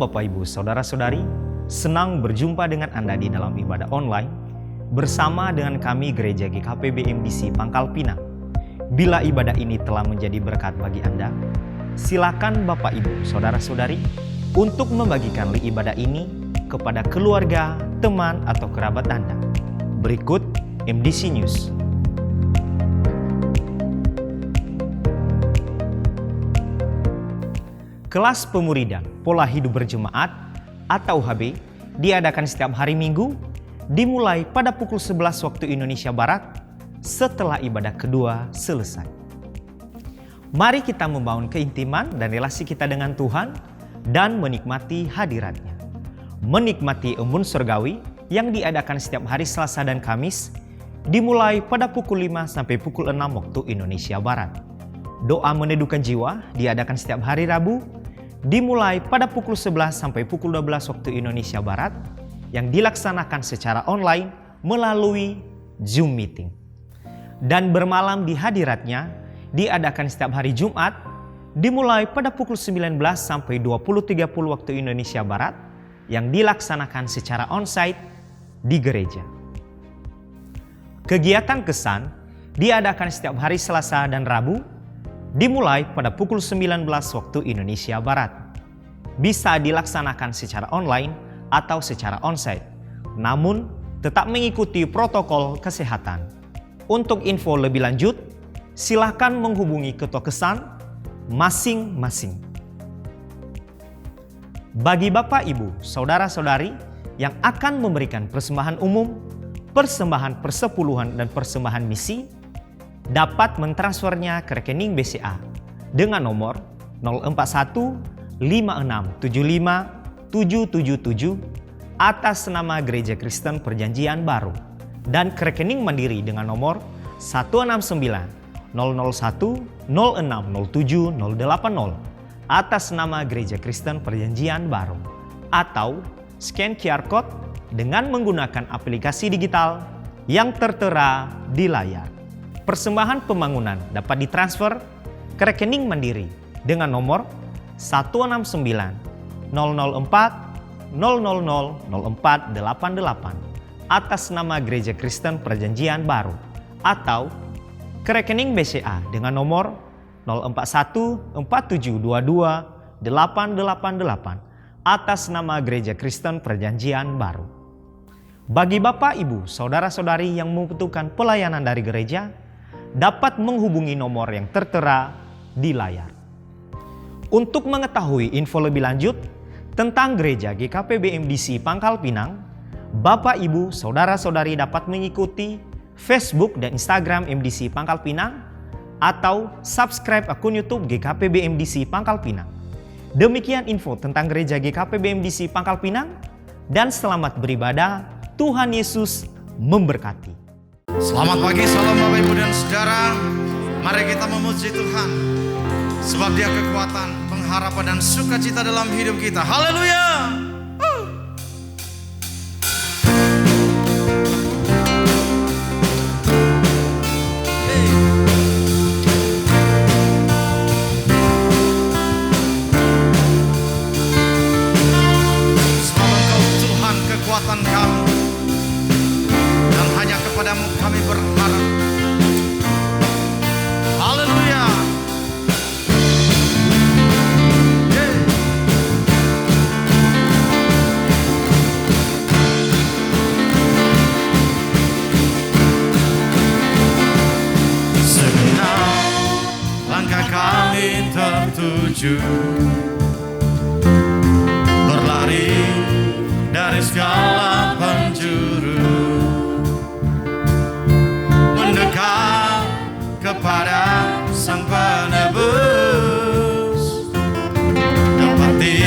Shalom Bapak Ibu, Saudara-saudari, senang berjumpa dengan Anda di dalam ibadah online bersama dengan kami Gereja GKP BMDC Pangkal Pinang. Bila ibadah ini telah menjadi berkat bagi Anda, silakan Bapak Ibu, Saudara-saudari untuk membagikan ibadah ini kepada keluarga, teman, atau kerabat Anda. Berikut MDC News. Kelas Pemuridan Pola Hidup Berjemaat atau HB diadakan setiap hari Minggu dimulai pada pukul 11 waktu Indonesia Barat setelah ibadah kedua selesai. Mari kita membangun keintiman dan relasi kita dengan Tuhan dan menikmati hadirat-Nya. Menikmati embun surgawi yang diadakan setiap hari Selasa dan Kamis dimulai pada pukul 5 sampai pukul 6 waktu Indonesia Barat. Doa meneduhkan jiwa diadakan setiap hari Rabu dimulai pada pukul 11 sampai pukul 12 waktu Indonesia Barat yang dilaksanakan secara online melalui Zoom meeting. Dan bermalam di hadirat-Nya diadakan setiap hari Jumat dimulai pada pukul 19 sampai 20.30 waktu Indonesia Barat yang dilaksanakan secara onsite di gereja. Kegiatan kesan diadakan setiap hari Selasa dan Rabu dimulai pada pukul 19 waktu Indonesia Barat. Bisa dilaksanakan secara online atau secara onsite, namun tetap mengikuti protokol kesehatan. Untuk info lebih lanjut, silakan menghubungi ketua kesan masing-masing. Bagi Bapak, Ibu, Saudara-saudari yang akan memberikan persembahan umum, persembahan persepuluhan dan persembahan misi, dapat mentransfernya ke rekening BCA dengan nomor 041 5675 777 atas nama Gereja Kristen Perjanjian Baru dan ke rekening Mandiri dengan nomor 169 001 0607 080 atas nama Gereja Kristen Perjanjian Baru, atau scan QR Code dengan menggunakan aplikasi digital yang tertera di layar. Persembahan pembangunan dapat ditransfer ke rekening Mandiri dengan nomor 169 004 000 0488 atas nama Gereja Kristen Perjanjian Baru, atau ke rekening BCA dengan nomor 041 4722 888 atas nama Gereja Kristen Perjanjian Baru. Bagi Bapak, Ibu, Saudara-saudari yang membutuhkan pelayanan dari gereja, dapat menghubungi nomor yang tertera di layar. Untuk mengetahui info lebih lanjut tentang Gereja GKP BMDC Pangkal Pinang, Bapak, Ibu, Saudara-saudari dapat mengikuti Facebook dan Instagram MDC Pangkal Pinang atau subscribe akun YouTube GKP BMDC Pangkal Pinang. Demikian info tentang Gereja GKP BMDC Pangkal Pinang, dan selamat beribadah. Tuhan Yesus memberkati. Selamat pagi, salam Bapak Ibu dan Saudara. Mari kita memuji Tuhan, sebab Dia kekuatan, pengharapan dan sukacita dalam hidup kita. Haleluya. Sebab Engkau Tuhan kekuatan kami, dan hanya kepadamu kami berharap. Haleluya. Segenap langkah kami tertuju, berlari dari segala penjuru, mendekat kepada Sang Penebus, dapati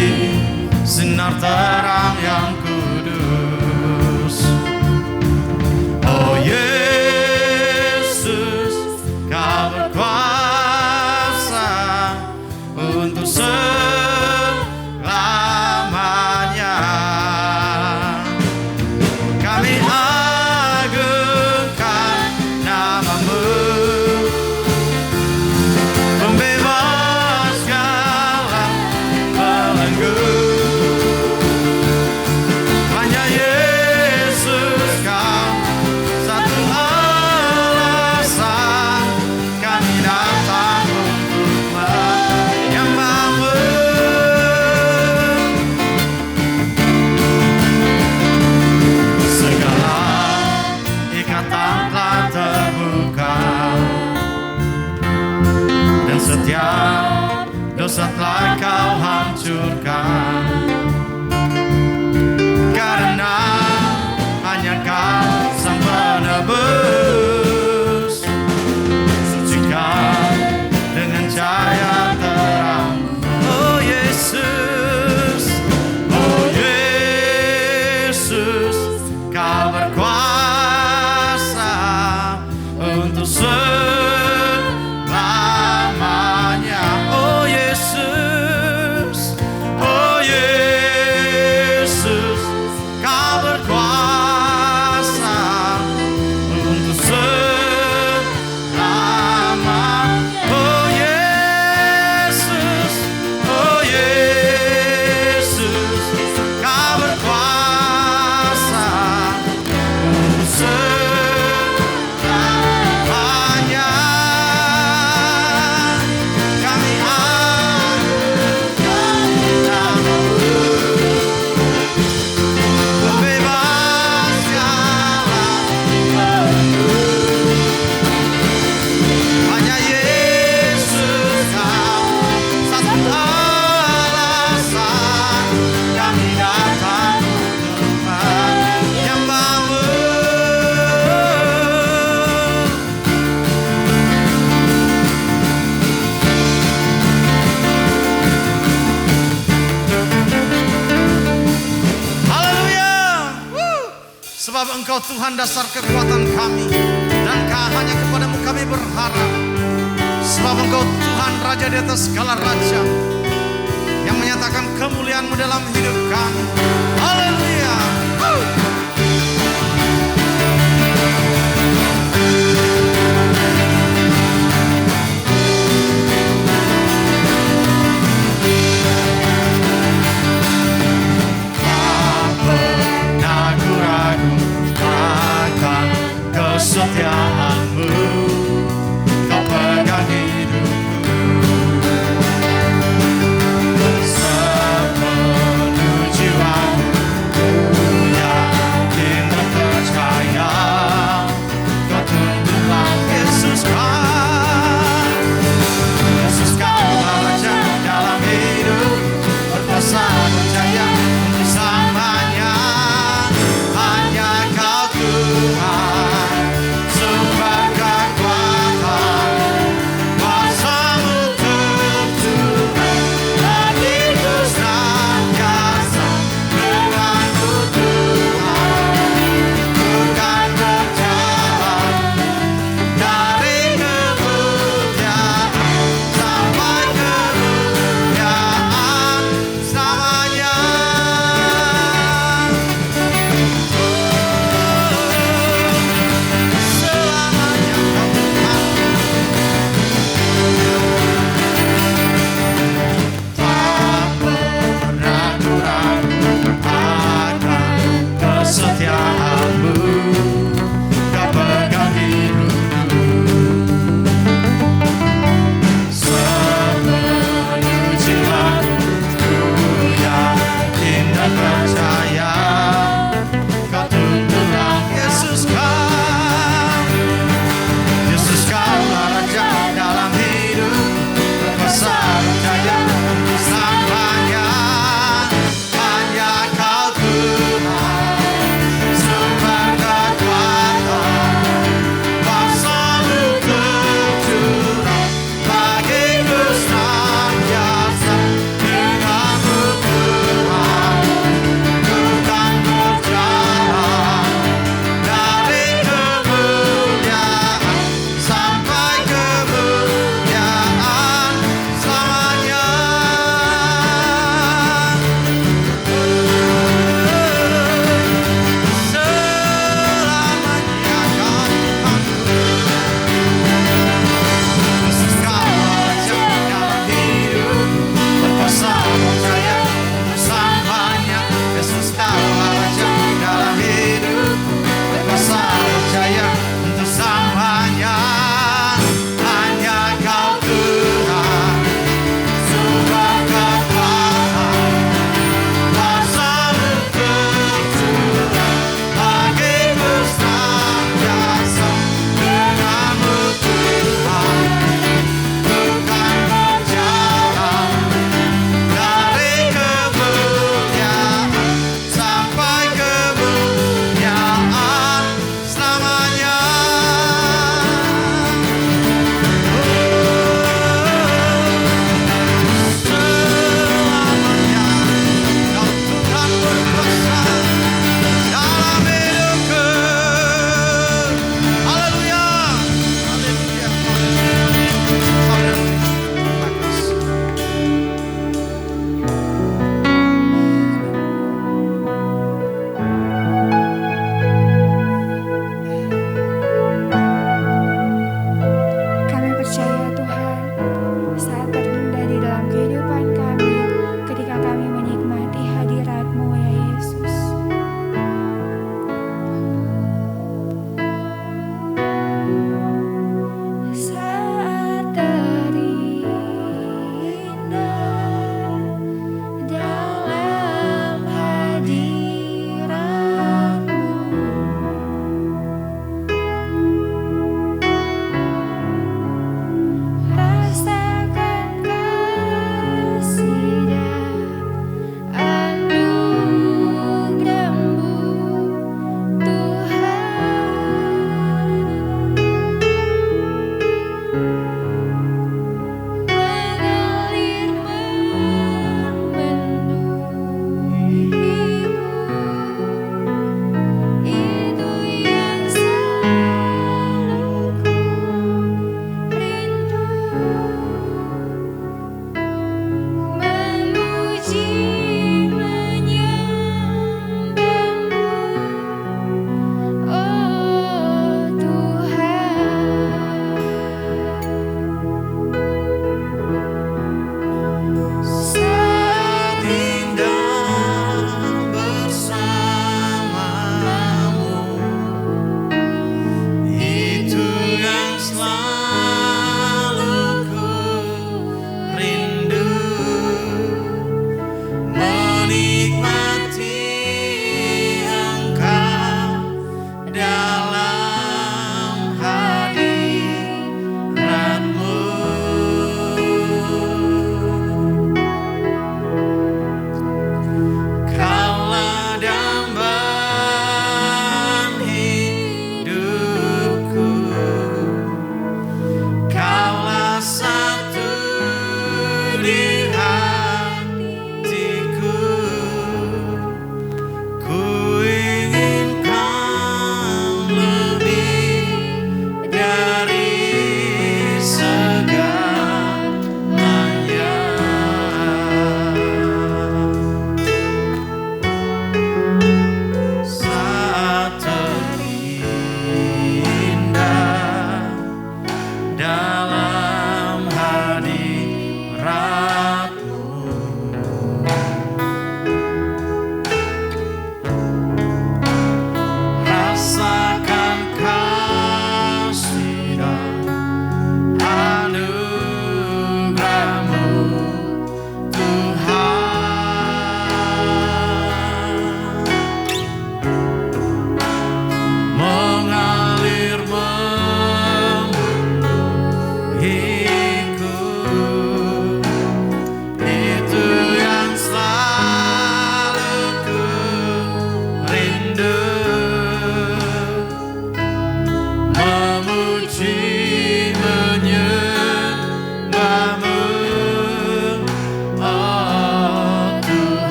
sinar terang yang kudus. Oh Yesus, Kau berkuasa untuk selamanya. Kami agungkan nama-Mu, pembebas segala belenggu. Sebab Engkau Tuhan dasar kekuatan kami, dan hanya kepadamu kami berharap. Sebab Engkau Tuhan Raja di atas segala raja, yang menyatakan kemuliaan-Mu dalam hidup kami. Haleluya. Kesetiaan-Mu, Kau pegang hidupku. Sepenuh jiwaku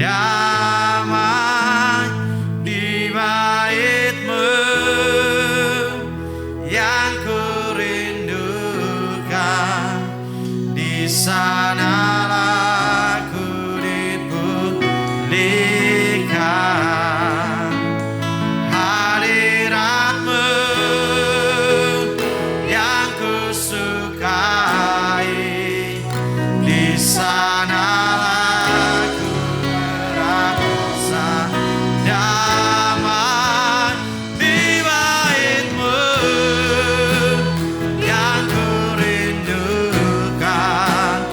damai di bait-Mu yang kurindukan. Di sanalah ku dipulihkan. Hadirat-Mu yang kusukai, di sanalah ku merasa damai. Di bait-Mu yang kurindukan,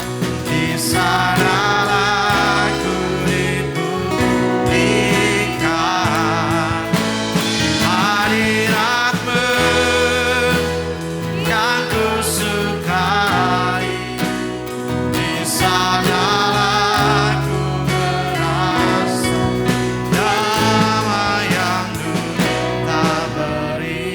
di sanalah ku dipulihkan. Hadirat-Mu yang kusukai, di sanalah ku merasa damai yang dunia tak beri.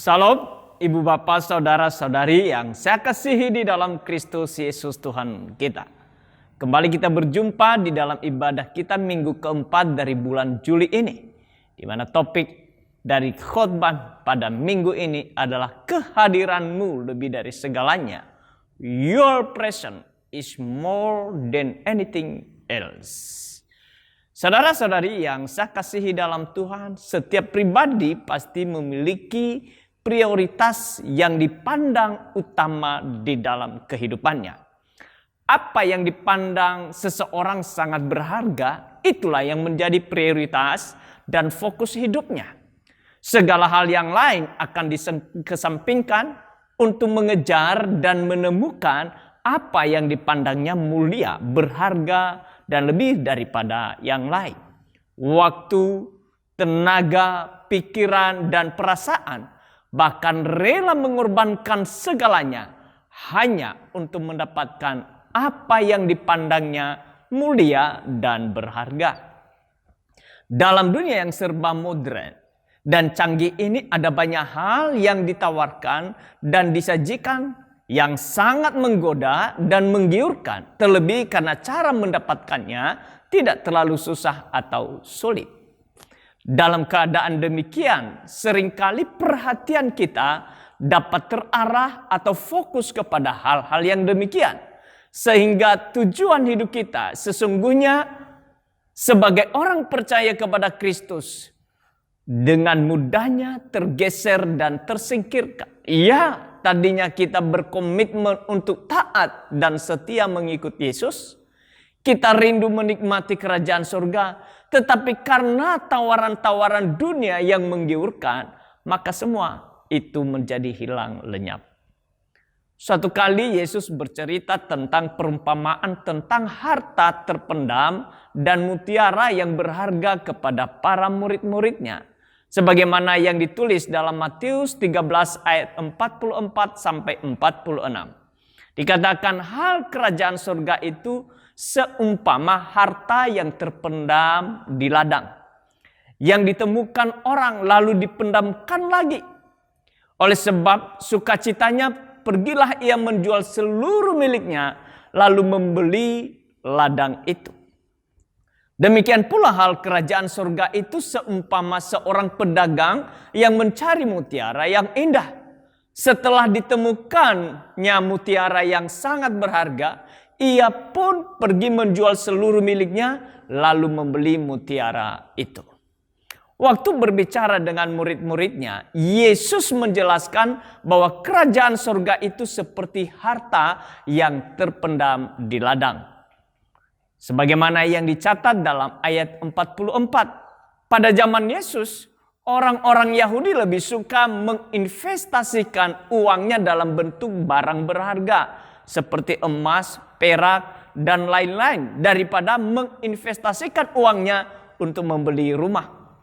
Salam, Ibu Bapak, Saudara-saudari yang saya kasihi di dalam Kristus Yesus Tuhan kita. Kembali kita berjumpa di dalam ibadah kita minggu keempat dari bulan Juli ini, di mana topik dari khotbah pada minggu ini adalah kehadiran-Mu lebih dari segalanya. Your presence is more than anything else. Saudara-saudari yang saya kasihi dalam Tuhan, setiap pribadi pasti memiliki prioritas yang dipandang utama di dalam kehidupannya. Apa yang dipandang seseorang sangat berharga, itulah yang menjadi prioritas dan fokus hidupnya. Segala hal yang lain akan dikesampingkan untuk mengejar dan menemukan apa yang dipandangnya mulia, berharga, dan lebih daripada yang lain. Waktu, tenaga, pikiran, dan perasaan, bahkan rela mengorbankan segalanya hanya untuk mendapatkan apa yang dipandangnya mulia dan berharga. Dalam dunia yang serba modern dan canggih ini ada banyak hal yang ditawarkan dan disajikan yang sangat menggoda dan menggiurkan, terlebih karena cara mendapatkannya tidak terlalu susah atau sulit. Dalam keadaan demikian, seringkali perhatian kita dapat terarah atau fokus kepada hal-hal yang demikian, sehingga tujuan hidup kita sesungguhnya sebagai orang percaya kepada Kristus dengan mudahnya tergeser dan tersingkirkan. Ya, tadinya kita berkomitmen untuk taat dan setia mengikut Yesus. Kita rindu menikmati kerajaan surga, tetapi karena tawaran-tawaran dunia yang menggiurkan, maka semua itu menjadi hilang lenyap. Suatu kali Yesus bercerita tentang perumpamaan tentang harta terpendam dan mutiara yang berharga kepada para murid-muridnya. Sebagaimana yang ditulis dalam Matius 13 ayat 44 sampai 46. Dikatakan hal kerajaan surga itu seumpama harta yang terpendam di ladang, yang ditemukan orang lalu dipendamkan lagi. Oleh sebab sukacitanya, pergilah ia menjual seluruh miliknya, lalu membeli ladang itu. Demikian pula hal kerajaan surga itu seumpama seorang pedagang yang mencari mutiara yang indah. Setelah ditemukannya mutiara yang sangat berharga, ia pun pergi menjual seluruh miliknya, lalu membeli mutiara itu. Waktu berbicara dengan murid-muridnya, Yesus menjelaskan bahwa kerajaan surga itu seperti harta yang terpendam di ladang. Sebagaimana yang dicatat dalam ayat 44. Pada zaman Yesus, orang-orang Yahudi lebih suka menginvestasikan uangnya dalam bentuk barang berharga seperti emas, perak, dan lain-lain daripada menginvestasikan uangnya untuk membeli rumah.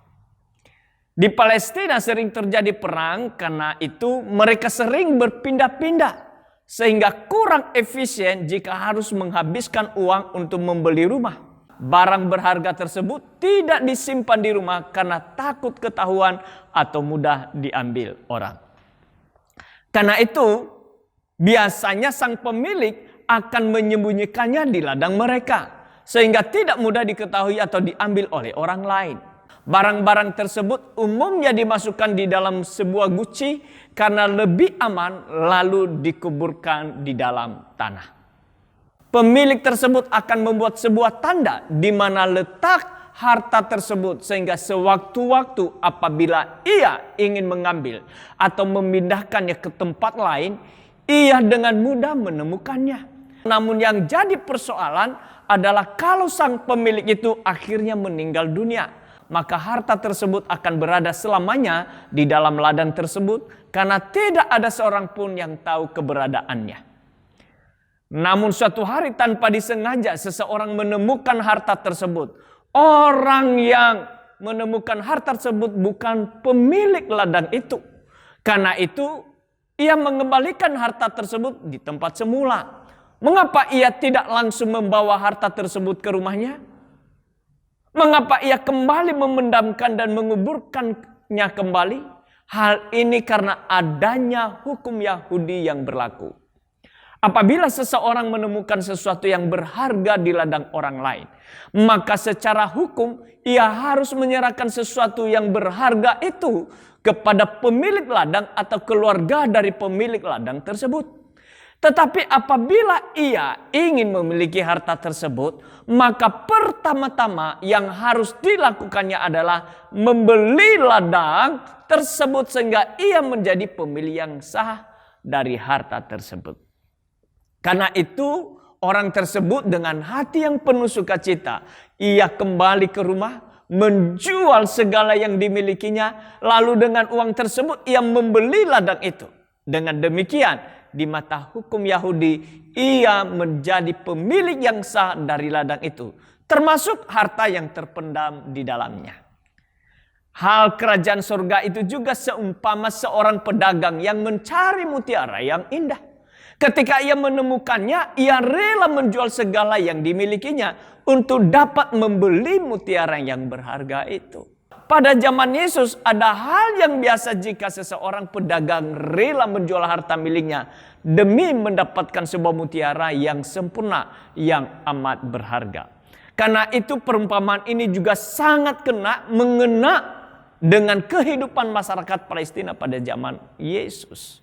Di Palestina sering terjadi perang, karena itu mereka sering berpindah-pindah sehingga kurang efisien jika harus menghabiskan uang untuk membeli rumah. barang berharga tersebut tidak disimpan di rumah karena takut ketahuan atau mudah diambil orang. Karena itu, biasanya sang pemilik akan menyembunyikannya di ladang mereka, sehingga tidak mudah diketahui atau diambil oleh orang lain. Barang-barang tersebut umumnya dimasukkan di dalam sebuah guci karena lebih aman, lalu dikuburkan di dalam tanah. Pemilik tersebut akan membuat sebuah tanda di mana letak harta tersebut, sehingga sewaktu-waktu apabila ia ingin mengambil atau memindahkannya ke tempat lain, ia dengan mudah menemukannya. Namun yang jadi persoalan adalah kalau sang pemilik itu akhirnya meninggal dunia, maka harta tersebut akan berada selamanya di dalam ladang tersebut karena tidak ada seorang pun yang tahu keberadaannya. Namun suatu hari tanpa disengaja seseorang menemukan harta tersebut. Orang yang menemukan harta tersebut bukan pemilik ladang itu. Karena itu ia mengembalikan harta tersebut di tempat semula. Mengapa ia tidak langsung membawa harta tersebut ke rumahnya? Mengapa ia kembali memendamkan dan menguburkannya kembali? Hal ini karena adanya hukum Yahudi yang berlaku. Apabila seseorang menemukan sesuatu yang berharga di ladang orang lain, maka secara hukum ia harus menyerahkan sesuatu yang berharga itu kepada pemilik ladang atau keluarga dari pemilik ladang tersebut. Tetapi apabila ia ingin memiliki harta tersebut, maka pertama-tama yang harus dilakukannya adalah membeli ladang tersebut sehingga ia menjadi pemilik yang sah dari harta tersebut. Karena itu orang tersebut dengan hati yang penuh sukacita, ia kembali ke rumah, menjual segala yang dimilikinya, lalu dengan uang tersebut ia membeli ladang itu. Dengan demikian, di mata hukum Yahudi, ia menjadi pemilik yang sah dari ladang itu, termasuk harta yang terpendam di dalamnya. Hal kerajaan surga itu juga seumpama seorang pedagang yang mencari mutiara yang indah. Ketika ia menemukannya, ia rela menjual segala yang dimilikinya untuk dapat membeli mutiara yang berharga itu. Pada zaman Yesus ada hal yang biasa jika seseorang pedagang rela menjual harta miliknya demi mendapatkan sebuah mutiara yang sempurna, yang amat berharga. Karena itu perumpamaan ini juga sangat mengena dengan kehidupan masyarakat Palestina pada zaman Yesus.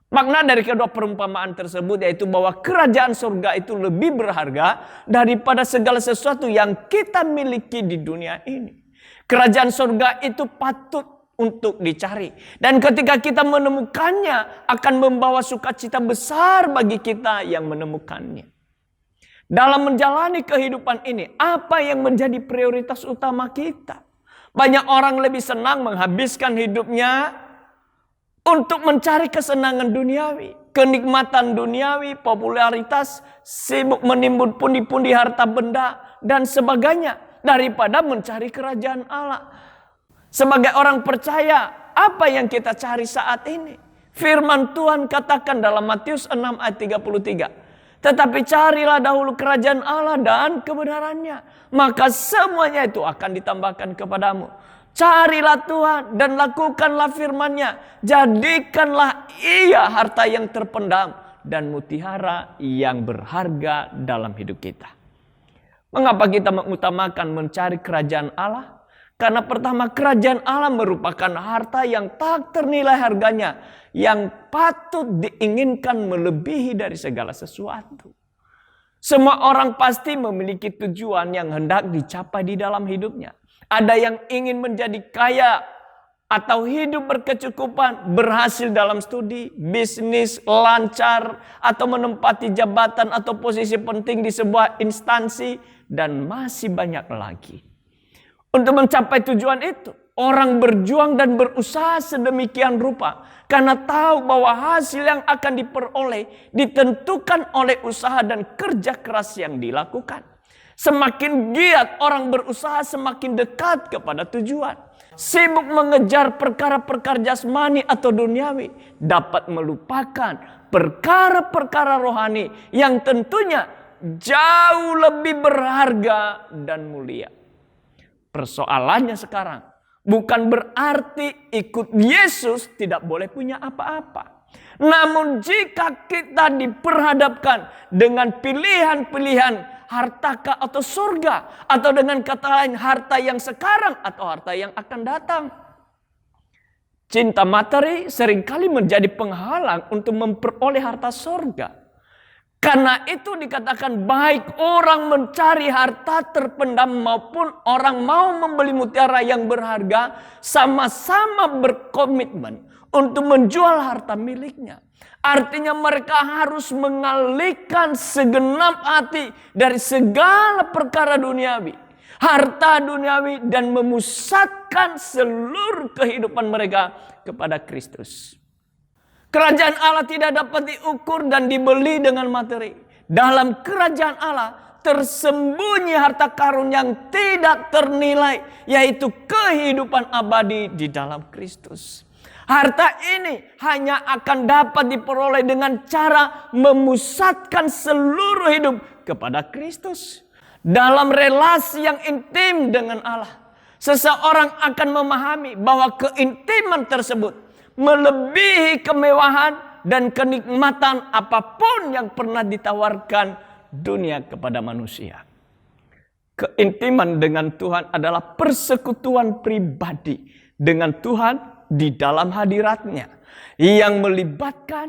Makna dari kedua perumpamaan tersebut yaitu bahwa kerajaan surga itu lebih berharga daripada segala sesuatu yang kita miliki di dunia ini. Kerajaan surga itu patut untuk dicari. Dan ketika kita menemukannya akan membawa sukacita besar bagi kita yang menemukannya. Dalam menjalani kehidupan ini, apa yang menjadi prioritas utama kita? Banyak orang lebih senang menghabiskan hidupnya untuk mencari kesenangan duniawi, kenikmatan duniawi, popularitas, sibuk menimbun pundi-pundi harta benda, dan sebagainya. Daripada mencari kerajaan Allah. Sebagai orang percaya, apa yang kita cari saat ini? Firman Tuhan katakan dalam Matius 6 ayat 33. Tetapi carilah dahulu kerajaan Allah dan kebenarannya, maka semuanya itu akan ditambahkan kepadamu. Carilah Tuhan dan lakukanlah firman-Nya. Jadikanlah ia harta yang terpendam dan mutiara yang berharga dalam hidup kita. Mengapa kita mengutamakan mencari kerajaan Allah? Karena pertama, kerajaan Allah merupakan harta yang tak ternilai harganya, yang patut diinginkan melebihi dari segala sesuatu. Semua orang pasti memiliki tujuan yang hendak dicapai di dalam hidupnya. Ada yang ingin menjadi kaya atau hidup berkecukupan, berhasil dalam studi, bisnis lancar, atau menempati jabatan atau posisi penting di sebuah instansi, dan masih banyak lagi. Untuk mencapai tujuan itu, orang berjuang dan berusaha sedemikian rupa karena tahu bahwa hasil yang akan diperoleh ditentukan oleh usaha dan kerja keras yang dilakukan. Semakin giat orang berusaha, semakin dekat kepada tujuan. Sibuk mengejar perkara-perkara jasmani atau duniawi dapat melupakan perkara-perkara rohani yang tentunya jauh lebih berharga dan mulia. Persoalannya sekarang bukan berarti ikut Yesus tidak boleh punya apa-apa. Namun jika kita diperhadapkan dengan pilihan-pilihan hartakah atau surga, atau dengan kata lain harta yang sekarang atau harta yang akan datang, cinta materi seringkali menjadi penghalang untuk memperoleh harta surga. Karena itu dikatakan baik orang mencari harta terpendam maupun orang mau membeli mutiara yang berharga, sama-sama berkomitmen untuk menjual harta miliknya. Artinya mereka harus mengalihkan segenap hati dari segala perkara duniawi, harta duniawi, dan memusatkan seluruh kehidupan mereka kepada Kristus. Kerajaan Allah tidak dapat diukur dan dibeli dengan materi. Dalam kerajaan Allah tersembunyi harta karun yang tidak ternilai, yaitu kehidupan abadi di dalam Kristus. Harta ini hanya akan dapat diperoleh dengan cara memusatkan seluruh hidup kepada Kristus. Dalam relasi yang intim dengan Allah, seseorang akan memahami bahwa keintiman tersebut melebihi kemewahan dan kenikmatan apapun yang pernah ditawarkan dunia kepada manusia. Keintiman dengan Tuhan adalah persekutuan pribadi dengan Tuhan di dalam hadiratnya, yang melibatkan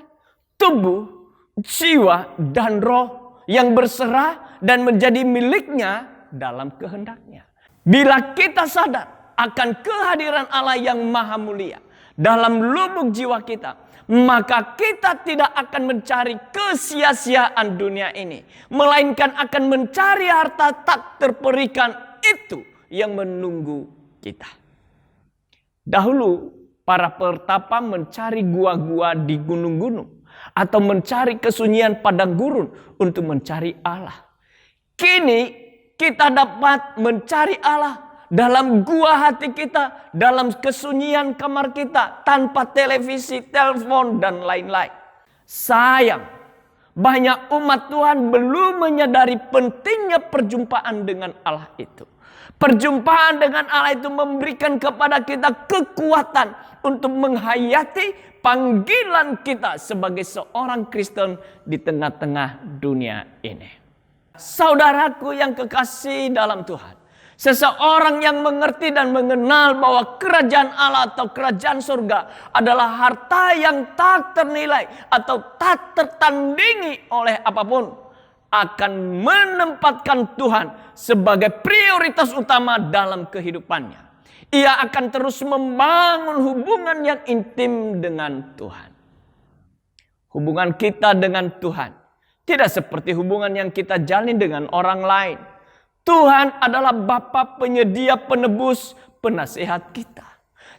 tubuh, jiwa, dan roh yang berserah dan menjadi miliknya dalam kehendaknya. Bila kita sadar akan kehadiran Allah yang maha mulia dalam lubuk jiwa kita, maka kita tidak akan mencari kesia-siaan dunia ini, melainkan akan mencari harta tak terperikan itu yang menunggu kita. Dahulu para pertapa mencari gua-gua di gunung-gunung atau mencari kesunyian padang gurun untuk mencari Allah. Kini kita dapat mencari Allah dalam gua hati kita, dalam kesunyian kamar kita, tanpa televisi, telepon, dan lain-lain. Sayang, banyak umat Tuhan belum menyadari pentingnya perjumpaan dengan Allah itu. Perjumpaan dengan Allah itu memberikan kepada kita kekuatan untuk menghayati panggilan kita sebagai seorang Kristen di tengah-tengah dunia ini. Saudaraku yang kekasih dalam Tuhan, seseorang yang mengerti dan mengenal bahwa kerajaan Allah atau kerajaan surga adalah harta yang tak ternilai atau tak tertandingi oleh apapun, akan menempatkan Tuhan sebagai prioritas utama dalam kehidupannya. Ia akan terus membangun hubungan yang intim dengan Tuhan. Hubungan kita dengan Tuhan tidak seperti hubungan yang kita jalin dengan orang lain. Tuhan adalah Bapa penyedia, penebus, penasihat kita.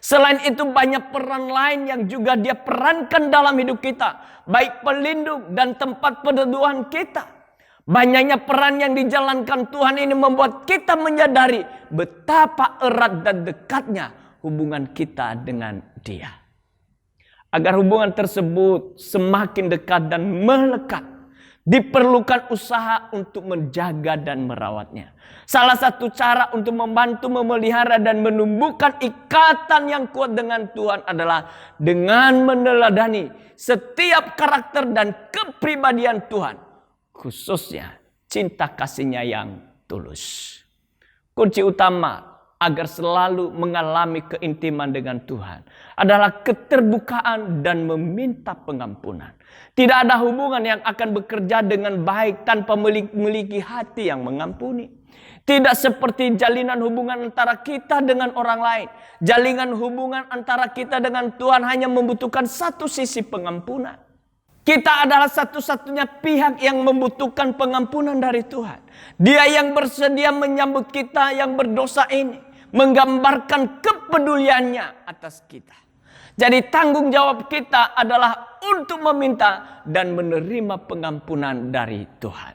Selain itu banyak peran lain yang juga Dia perankan dalam hidup kita, baik pelindung dan tempat peneduhan kita. Banyaknya peran yang dijalankan Tuhan ini membuat kita menyadari betapa erat dan dekatnya hubungan kita dengan Dia. Agar hubungan tersebut semakin dekat dan melekat, diperlukan usaha untuk menjaga dan merawatnya. Salah satu cara untuk membantu memelihara dan menumbuhkan ikatan yang kuat dengan Tuhan adalah dengan meneladani setiap karakter dan kepribadian Tuhan, khususnya cinta kasihnya yang tulus. Kunci utama agar selalu mengalami keintiman dengan Tuhan adalah keterbukaan dan meminta pengampunan. Tidak ada hubungan yang akan bekerja dengan baik tanpa memiliki hati yang mengampuni. Tidak seperti jalinan hubungan antara kita dengan orang lain. Jalinan hubungan antara kita dengan Tuhan hanya membutuhkan satu sisi pengampunan. Kita adalah satu-satunya pihak yang membutuhkan pengampunan dari Tuhan. Dia yang bersedia menyambut kita yang berdosa ini, menggambarkan kepeduliannya atas kita. Jadi tanggung jawab kita adalah untuk meminta dan menerima pengampunan dari Tuhan.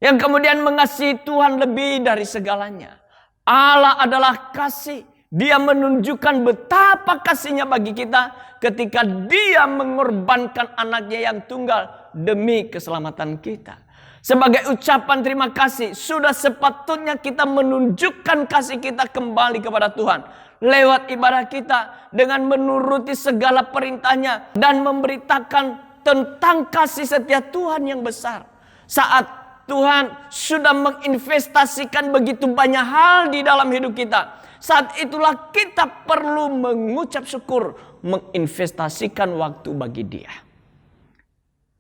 Yang kemudian mengasihi Tuhan lebih dari segalanya. Allah adalah kasih. Dia menunjukkan betapa kasihnya bagi kita ketika Dia mengorbankan anaknya yang tunggal demi keselamatan kita. Sebagai ucapan terima kasih, sudah sepatutnya kita menunjukkan kasih kita kembali kepada Tuhan lewat ibadah kita dengan menuruti segala perintahnya dan memberitakan tentang kasih setia Tuhan yang besar. Saat Tuhan sudah menginvestasikan begitu banyak hal di dalam hidup kita, saat itulah kita perlu mengucap syukur, menginvestasikan waktu bagi Dia.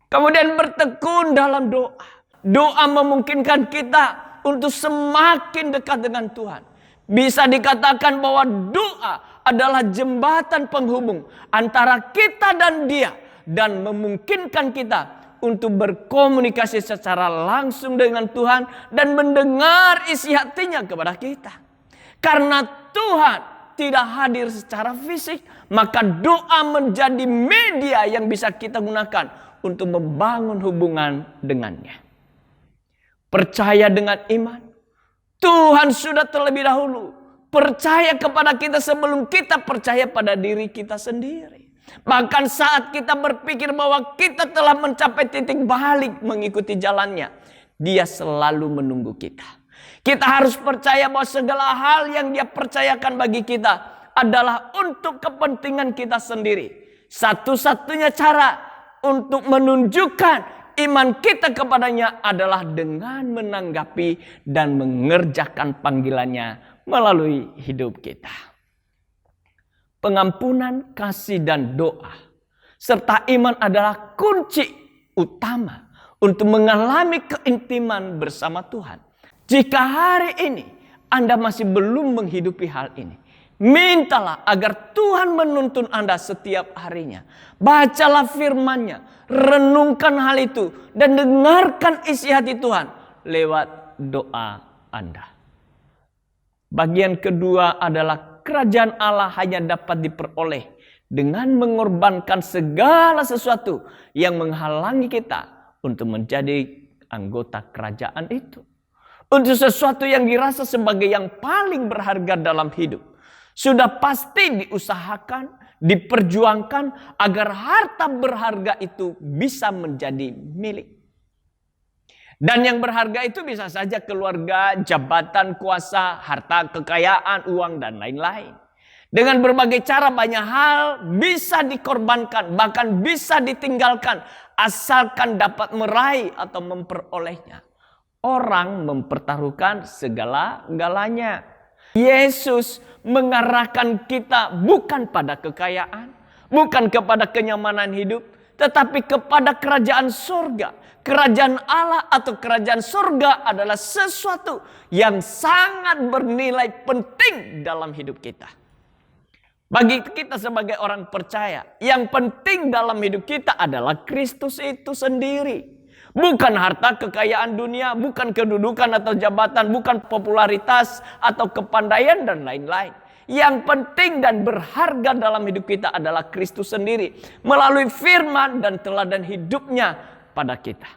Kemudian bertekun dalam doa. Doa memungkinkan kita untuk semakin dekat dengan Tuhan. Bisa dikatakan bahwa doa adalah jembatan penghubung antara kita dan Dia, dan memungkinkan kita untuk berkomunikasi secara langsung dengan Tuhan dan mendengar isi hatinya kepada kita. Karena Tuhan tidak hadir secara fisik, maka doa menjadi media yang bisa kita gunakan untuk membangun hubungan dengannya. Percaya dengan iman. Tuhan sudah terlebih dahulu percaya kepada kita sebelum kita percaya pada diri kita sendiri. Bahkan saat kita berpikir bahwa kita telah mencapai titik balik mengikuti jalannya, Dia selalu menunggu kita. Kita harus percaya bahwa segala hal yang Dia percayakan bagi kita adalah untuk kepentingan kita sendiri. Satu-satunya cara untuk menunjukkan iman kita kepadanya adalah dengan menanggapi dan mengerjakan panggilannya melalui hidup kita. Pengampunan, kasih, dan doa serta iman adalah kunci utama untuk mengalami keintiman bersama Tuhan. Jika hari ini Anda masih belum menghidupi hal ini, mintalah agar Tuhan menuntun Anda setiap harinya. Bacalah firman-Nya, renungkan hal itu, dan dengarkan isi hati Tuhan lewat doa Anda. Bagian kedua adalah kerajaan Allah hanya dapat diperoleh dengan mengorbankan segala sesuatu yang menghalangi kita untuk menjadi anggota kerajaan itu. Untuk sesuatu yang dirasa sebagai yang paling berharga dalam hidup, sudah pasti diusahakan, diperjuangkan agar harta berharga itu bisa menjadi milik. Dan yang berharga itu bisa saja keluarga, jabatan, kuasa, harta, kekayaan, uang, dan lain-lain. Dengan berbagai cara banyak hal bisa dikorbankan, bahkan bisa ditinggalkan, asalkan dapat meraih atau memperolehnya. Orang mempertaruhkan segala-galanya. Yesus mengarahkan kita bukan pada kekayaan, bukan kepada kenyamanan hidup, tetapi kepada kerajaan surga. Kerajaan Allah atau kerajaan surga adalah sesuatu yang sangat bernilai penting dalam hidup kita. Bagi kita sebagai orang percaya, yang penting dalam hidup kita adalah Kristus itu sendiri. Bukan harta kekayaan dunia, bukan kedudukan atau jabatan, bukan popularitas atau kepandaian dan lain-lain. Yang penting dan berharga dalam hidup kita adalah Kristus sendiri melalui firman dan teladan hidupnya pada kita.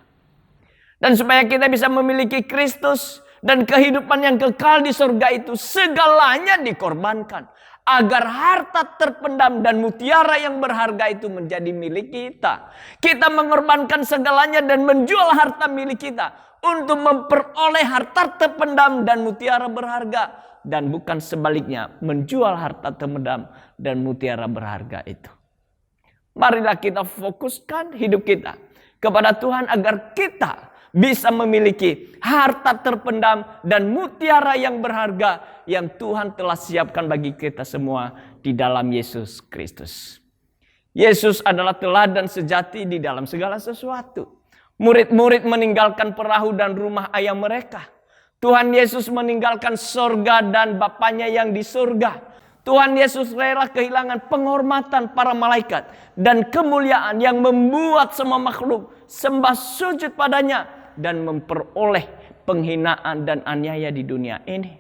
Dan supaya kita bisa memiliki Kristus dan kehidupan yang kekal di surga itu, segalanya dikorbankan agar harta terpendam dan mutiara yang berharga itu menjadi milik kita. Kita mengorbankan segalanya dan menjual harta milik kita untuk memperoleh harta terpendam dan mutiara berharga. Dan bukan sebaliknya, menjual harta terpendam dan mutiara berharga itu. Marilah kita fokuskan hidup kita kepada Tuhan agar kita bisa memiliki harta terpendam dan mutiara yang berharga yang Tuhan telah siapkan bagi kita semua di dalam Yesus Kristus. Yesus adalah teladan sejati di dalam segala sesuatu. Murid-murid meninggalkan perahu dan rumah ayah mereka. Tuhan Yesus meninggalkan surga dan Bapanya yang di surga. Tuhan Yesus rela kehilangan penghormatan para malaikat dan kemuliaan yang membuat semua makhluk sembah sujud padanya dan memperoleh penghinaan dan aniaya di dunia ini.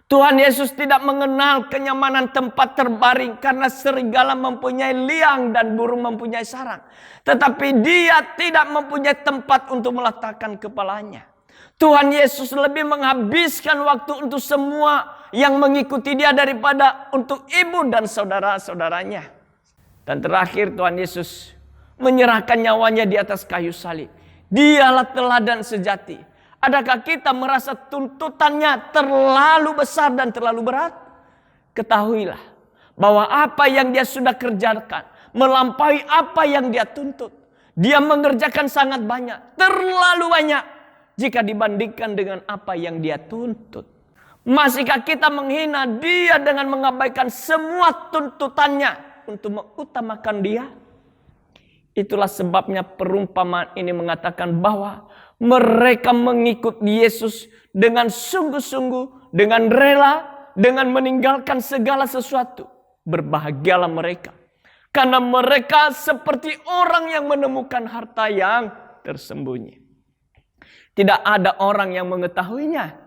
Tuhan Yesus tidak mengenal kenyamanan tempat terbaring karena serigala mempunyai liang dan burung mempunyai sarang. Tetapi Dia tidak mempunyai tempat untuk meletakkan kepalanya. Tuhan Yesus lebih menghabiskan waktu untuk semua yang mengikuti Dia daripada untuk ibu dan saudara-saudaranya. Dan terakhir Tuhan Yesus menyerahkan nyawanya di atas kayu salib. Dialah teladan sejati. Adakah kita merasa tuntutannya terlalu besar dan terlalu berat? Ketahuilah bahwa apa yang dia sudah kerjakan melampaui apa yang dia tuntut. Dia mengerjakan sangat banyak, terlalu banyak jika dibandingkan dengan apa yang dia tuntut. Masihkah kita menghina dia dengan mengabaikan semua tuntutannya untuk mengutamakan dia? Itulah sebabnya perumpamaan ini mengatakan bahwa mereka mengikut Yesus dengan sungguh-sungguh, dengan rela, dengan meninggalkan segala sesuatu. Berbahagialah mereka, karena mereka seperti orang yang menemukan harta yang tersembunyi. Tidak ada orang yang mengetahuinya.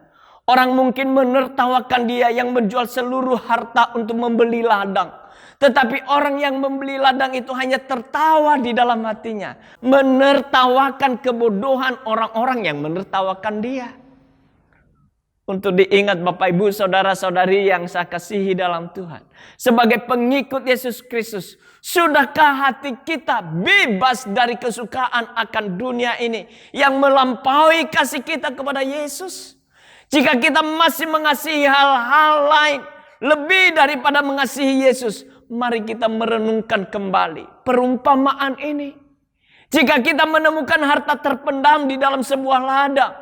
Orang mungkin menertawakan dia yang menjual seluruh harta untuk membeli ladang. Tetapi orang yang membeli ladang itu hanya tertawa di dalam hatinya. Menertawakan kebodohan orang-orang yang menertawakan dia. Untuk diingat Bapak Ibu Saudara-saudari yang saya kasihi dalam Tuhan. Sebagai pengikut Yesus Kristus, sudahkah hati kita bebas dari kesukaan akan dunia ini yang melampaui kasih kita kepada Yesus? Jika kita masih mengasihi hal-hal lain lebih daripada mengasihi Yesus, mari kita merenungkan kembali perumpamaan ini. Jika kita menemukan harta terpendam di dalam sebuah ladang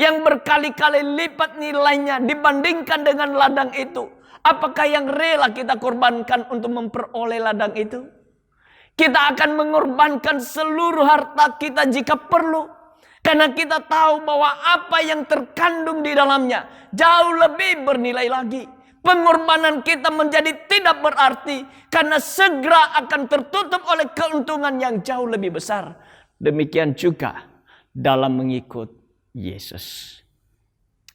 yang berkali-kali lipat nilainya dibandingkan dengan ladang itu, apakah yang rela kita korbankan untuk memperoleh ladang itu? Kita akan mengorbankan seluruh harta kita jika perlu. Karena kita tahu bahwa apa yang terkandung di dalamnya jauh lebih bernilai lagi. Pengorbanan kita menjadi tidak berarti karena segera akan tertutup oleh keuntungan yang jauh lebih besar. Demikian juga dalam mengikut Yesus.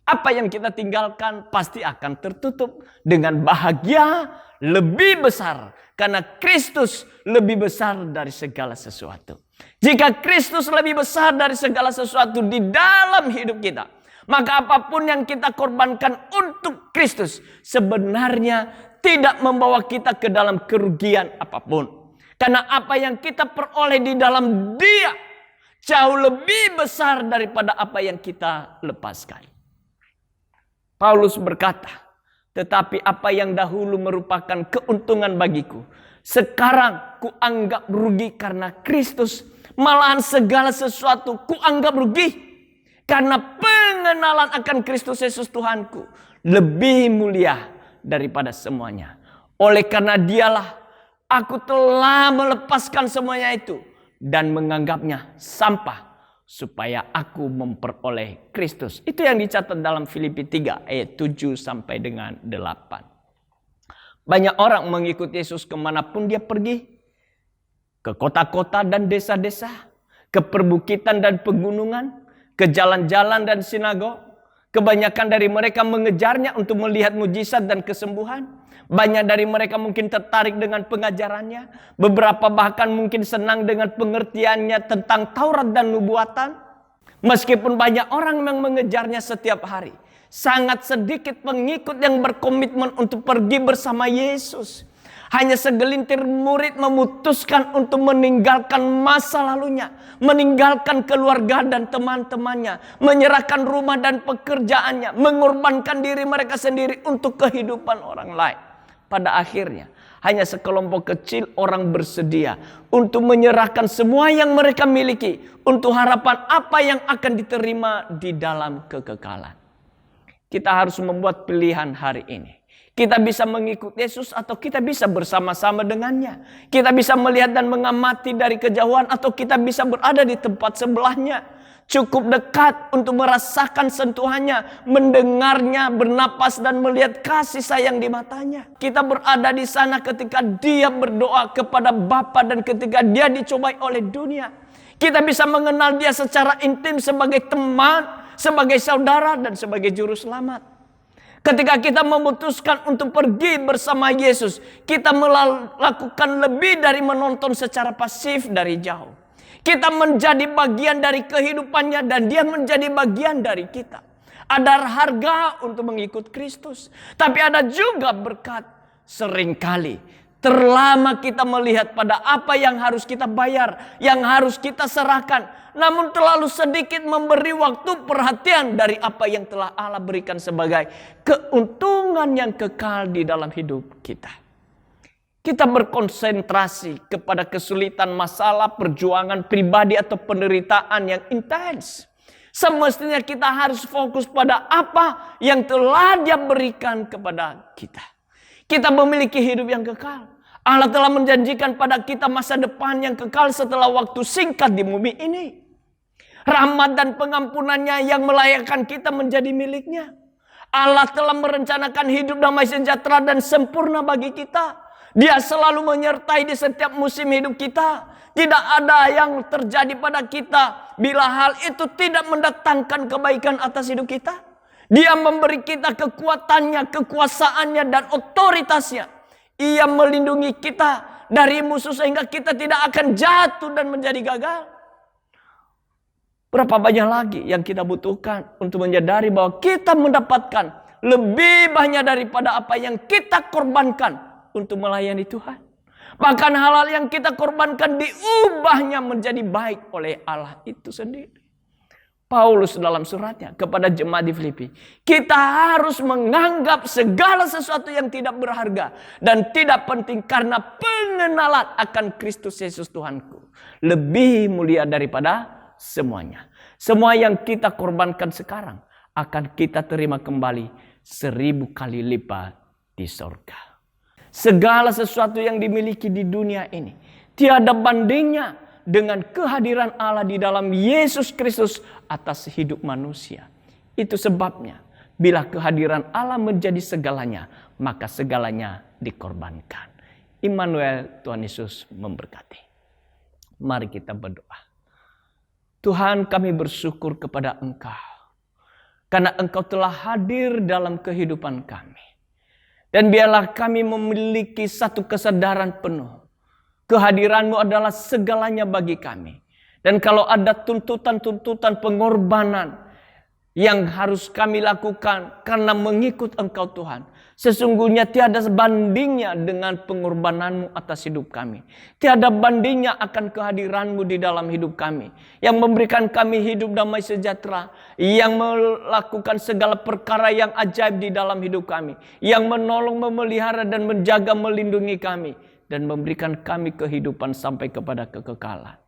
Apa yang kita tinggalkan pasti akan tertutup dengan bahagia lebih besar. Karena Kristus lebih besar dari segala sesuatu. Jika Kristus lebih besar dari segala sesuatu di dalam hidup kita, maka apapun yang kita korbankan untuk Kristus sebenarnya tidak membawa kita ke dalam kerugian apapun. Karena apa yang kita peroleh di dalam Dia jauh lebih besar daripada apa yang kita lepaskan. Paulus berkata, tetapi apa yang dahulu merupakan keuntungan bagiku, sekarang kuanggap rugi karena Kristus. Malahan segala sesuatu kuanggap rugi karena pengenalan akan Kristus Yesus Tuhanku lebih mulia daripada semuanya. Oleh karena Dialah aku telah melepaskan semuanya itu dan menganggapnya sampah supaya aku memperoleh Kristus. Itu yang dicatat dalam Filipi 3 ayat 7 sampai dengan 8. Banyak orang mengikuti Yesus kemanapun dia pergi. Ke kota-kota dan desa-desa, ke perbukitan dan pegunungan, ke jalan-jalan dan sinagog. Kebanyakan dari mereka mengejarnya untuk melihat mujizat dan kesembuhan. Banyak dari mereka mungkin tertarik dengan pengajarannya. Beberapa bahkan mungkin senang dengan pengertiannya tentang Taurat dan nubuatan. Meskipun banyak orang yang mengejarnya setiap hari, sangat sedikit pengikut yang berkomitmen untuk pergi bersama Yesus. Hanya segelintir murid memutuskan untuk meninggalkan masa lalunya, meninggalkan keluarga dan teman-temannya, menyerahkan rumah dan pekerjaannya, mengorbankan diri mereka sendiri untuk kehidupan orang lain. Pada akhirnya, hanya sekelompok kecil orang bersedia untuk menyerahkan semua yang mereka miliki untuk harapan apa yang akan diterima di dalam kekekalan. Kita harus membuat pilihan hari ini. Kita bisa mengikuti Yesus atau kita bisa bersama-sama dengannya. Kita bisa melihat dan mengamati dari kejauhan atau kita bisa berada di tempat sebelahnya. Cukup dekat untuk merasakan sentuhannya, mendengarnya, bernapas dan melihat kasih sayang di matanya. Kita berada di sana ketika dia berdoa kepada Bapa dan ketika dia dicobai oleh dunia. Kita bisa mengenal dia secara intim sebagai teman, sebagai saudara dan sebagai juru selamat. Ketika kita memutuskan untuk pergi bersama Yesus, kita melakukan lebih dari menonton secara pasif dari jauh. Kita menjadi bagian dari kehidupannya dan dia menjadi bagian dari kita. Ada harga untuk mengikut Kristus. Tapi ada juga berkat seringkali Terlama kita melihat pada apa yang harus kita bayar, yang harus kita serahkan, namun terlalu sedikit memberi waktu perhatian dari apa yang telah Allah berikan sebagai keuntungan yang kekal di dalam hidup kita. Kita berkonsentrasi kepada kesulitan, masalah, perjuangan pribadi atau penderitaan yang intens. Semestinya kita harus fokus pada apa yang telah Dia berikan kepada kita. Kita memiliki hidup yang kekal. Allah telah menjanjikan pada kita masa depan yang kekal setelah waktu singkat di bumi ini. Rahmat dan pengampunannya yang melayakkan kita menjadi miliknya. Allah telah merencanakan hidup damai sejahtera dan sempurna bagi kita. Dia selalu menyertai di setiap musim hidup kita. Tidak ada yang terjadi pada kita bila hal itu tidak mendatangkan kebaikan atas hidup kita. Dia memberi kita kekuatannya, kekuasaannya, dan otoritasnya. Ia melindungi kita dari musuh sehingga kita tidak akan jatuh dan menjadi gagal. Berapa banyak lagi yang kita butuhkan untuk menyadari bahwa kita mendapatkan lebih banyak daripada apa yang kita korbankan untuk melayani Tuhan. Bahkan hal-hal yang kita korbankan diubahnya menjadi baik oleh Allah itu sendiri. Paulus dalam suratnya kepada jemaat di Filipi, kita harus menganggap segala sesuatu yang tidak berharga dan tidak penting karena pengenalan akan Kristus Yesus Tuhanku lebih mulia daripada semuanya. Semua yang kita korbankan sekarang akan kita terima kembali 1000 kali lipat di sorga. Segala sesuatu yang dimiliki di dunia ini tiada bandingnya dengan kehadiran Allah di dalam Yesus Kristus atas hidup manusia. Itu sebabnya bila kehadiran Allah menjadi segalanya, maka segalanya dikorbankan. Immanuel, Tuhan Yesus memberkati. Mari kita berdoa. Tuhan, kami bersyukur kepada Engkau karena Engkau telah hadir dalam kehidupan kami. Dan biarlah kami memiliki satu kesadaran penuh. Kehadiran-Mu adalah segalanya bagi kami. Dan kalau ada tuntutan-tuntutan pengorbanan yang harus kami lakukan karena mengikut Engkau Tuhan, sesungguhnya tiada bandingnya dengan pengorbanan-Mu atas hidup kami. Tiada bandingnya akan kehadiran-Mu di dalam hidup kami. Yang memberikan kami hidup damai sejahtera. Yang melakukan segala perkara yang ajaib di dalam hidup kami. Yang menolong, memelihara dan menjaga, melindungi kami. Dan memberikan kami kehidupan sampai kepada kekekalan.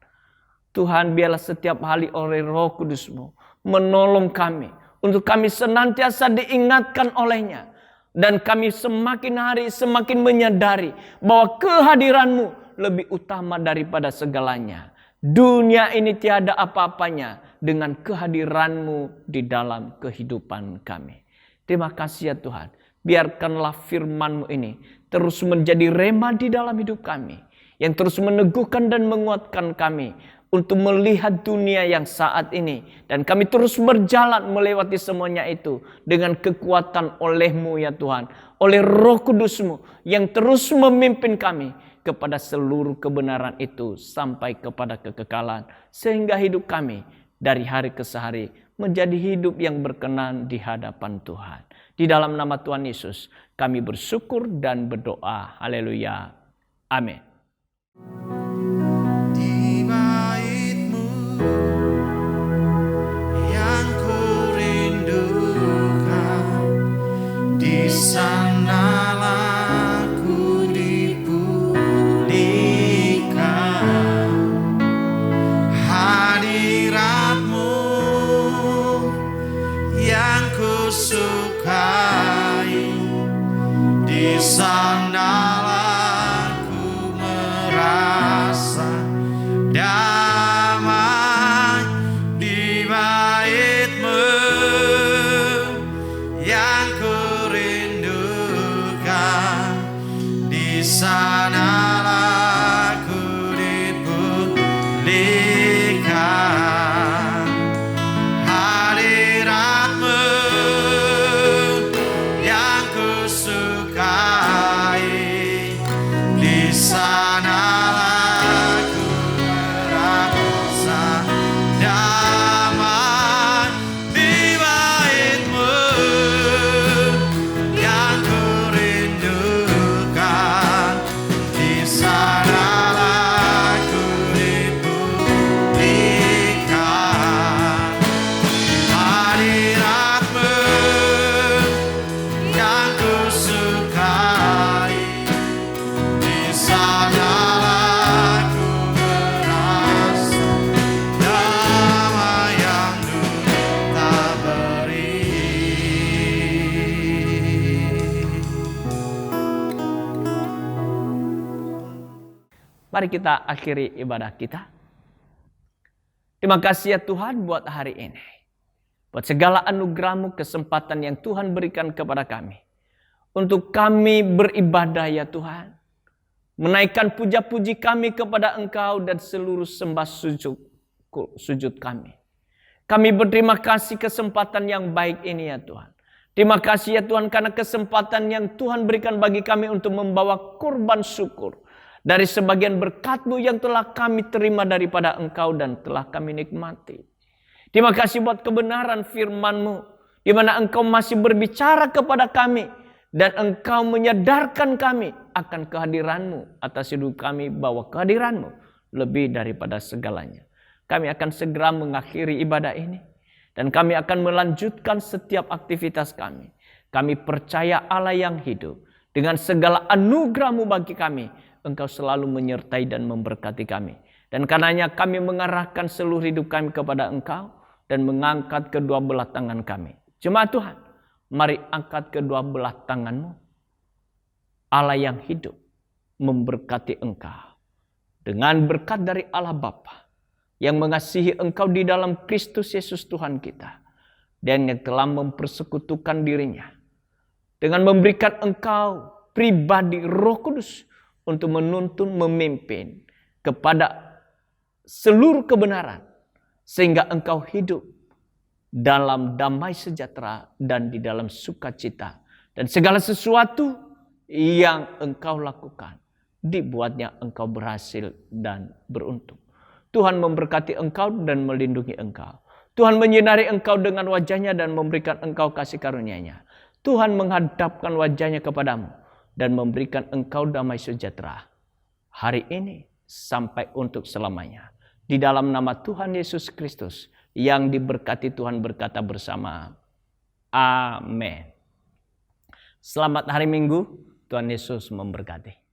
Tuhan, biarlah setiap hari oleh Roh Kudus-Mu menolong kami. Untuk kami senantiasa diingatkan olehnya. Dan kami semakin hari semakin menyadari bahwa kehadiran-Mu lebih utama daripada segalanya. Dunia ini tiada apa-apanya dengan kehadiran-Mu di dalam kehidupan kami. Terima kasih ya Tuhan. Biarkanlah firman-Mu ini terus menjadi rema di dalam hidup kami. Yang terus meneguhkan dan menguatkan kami untuk melihat dunia yang saat ini. Dan kami terus berjalan melewati semuanya itu dengan kekuatan oleh-Mu ya Tuhan. Oleh Roh Kudus-Mu yang terus memimpin kami kepada seluruh kebenaran itu sampai kepada kekekalan. Sehingga hidup kami dari hari ke hari menjadi hidup yang berkenan di hadapan Tuhan. Di dalam nama Tuhan Yesus kami bersyukur dan berdoa. Haleluya. Amin. Di bait-Mu yang kurindukan, di sanalah ku dipulihkan. Hadirat-Mu yang kusukai, di sanalah ku merasa damai. Di bait-Mu yang kurindukan, di sanalah ku dipulihkan. Hadirat-Mu yang kusukai, di sanalah ku merasa damai. Di bait-Mu yang kurindukan, Mari kita akhiri ibadah kita. Terima kasih ya Tuhan buat hari ini. Buat segala anugerah-Mu, kesempatan yang Tuhan berikan kepada kami. Untuk kami beribadah ya Tuhan. Menaikkan puja-puji kami kepada Engkau dan seluruh sembah sujud kami. Kami berterima kasih kesempatan yang baik ini ya Tuhan. Terima kasih ya Tuhan karena kesempatan yang Tuhan berikan bagi kami untuk membawa kurban syukur. Dari sebagian berkat-Mu yang telah kami terima daripada Engkau dan telah kami nikmati. Terima kasih buat kebenaran firman-Mu. Di mana Engkau masih berbicara kepada kami. Dan Engkau menyadarkan kami akan kehadiran-Mu atas hidup kami, bahwa kehadiran-Mu lebih daripada segalanya. Kami akan segera mengakhiri ibadah ini. Dan kami akan melanjutkan setiap aktivitas kami. Kami percaya Allah yang hidup. Dengan segala anugerah-Mu bagi kami, Engkau selalu menyertai dan memberkati kami. Dan karenanya kami mengarahkan seluruh hidup kami kepada Engkau. Dan mengangkat kedua belah tangan kami. Jemaat Tuhan, mari angkat kedua belah tangan-Mu. Allah yang hidup memberkati engkau. Dengan berkat dari Allah Bapa yang mengasihi engkau di dalam Kristus Yesus Tuhan kita. Dan yang telah mempersekutukan dirinya. Dengan memberikan engkau pribadi Roh Kudus untuk menuntun, memimpin kepada seluruh kebenaran. Sehingga engkau hidup dalam damai sejahtera dan di dalam sukacita. Dan segala sesuatu yang engkau lakukan, dibuatnya engkau berhasil dan beruntung. Tuhan memberkati engkau dan melindungi engkau. Tuhan menyinari engkau dengan wajahnya dan memberikan engkau kasih karunia-Nya. Tuhan menghadapkan wajahnya kepadamu dan memberikan engkau damai sejahtera. Hari ini sampai untuk selamanya. Di dalam nama Tuhan Yesus Kristus yang diberkati Tuhan berkata bersama. Amin. Selamat hari Minggu. Tuhan Yesus memberkati.